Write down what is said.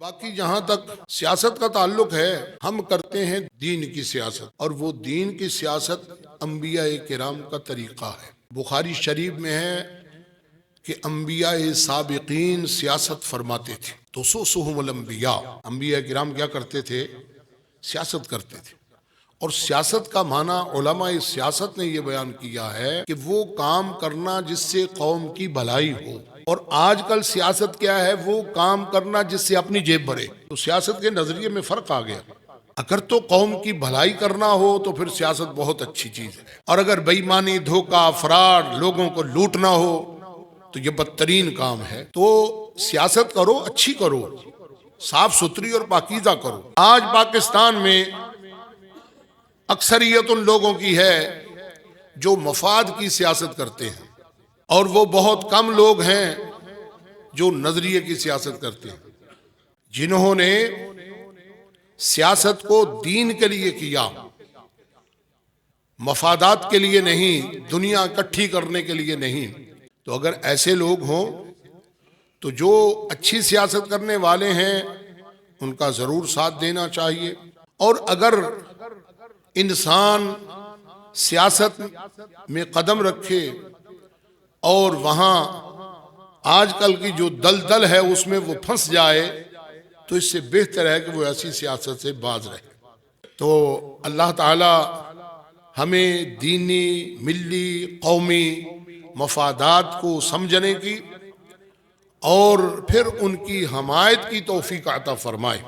باقی جہاں تک سیاست کا تعلق ہے، ہم کرتے ہیں دین کی سیاست، اور وہ دین کی سیاست انبیاء کرام کا طریقہ ہے۔ بخاری شریف میں ہے کہ انبیاء سابقین سیاست فرماتے تھے، تسوسہم الانبیاء، انبیاء کرام کیا کرتے تھے؟ سیاست کرتے تھے۔ اور سیاست کا معنی علماء سیاست نے یہ بیان کیا ہے کہ وہ کام کرنا جس سے قوم کی بھلائی ہو، اور آج کل سیاست کیا ہے؟ وہ کام کرنا جس سے اپنی جیب بھرے۔ تو سیاست کے نظریے میں فرق آ گیا۔ اگر تو قوم کی بھلائی کرنا ہو تو پھر سیاست بہت اچھی چیز ہے، اور اگر بے ایمانی، دھوکہ، فراڈ، لوگوں کو لوٹنا ہو تو یہ بدترین کام ہے۔ تو سیاست کرو، اچھی کرو، صاف ستھری اور پاکیزہ کرو۔ آج پاکستان میں اکثریت ان لوگوں کی ہے جو مفاد کی سیاست کرتے ہیں، اور وہ بہت کم لوگ ہیں جو نظریے کی سیاست کرتے ہیں، جنہوں نے سیاست کو دین کے لیے کیا، مفادات کے لیے نہیں، دنیا اکٹھی کرنے کے لیے نہیں۔ تو اگر ایسے لوگ ہوں تو جو اچھی سیاست کرنے والے ہیں ان کا ضرور ساتھ دینا چاہیے۔ اور اگر انسان سیاست میں قدم رکھے اور وہاں آج کل کی جو دلدل ہے اس میں وہ پھنس جائے تو اس سے بہتر ہے کہ وہ ایسی سیاست سے باز رہے۔ تو اللہ تعالی ہمیں دینی، ملی، قومی مفادات کو سمجھنے کی اور پھر ان کی حمایت کی توفیق عطا فرمائے۔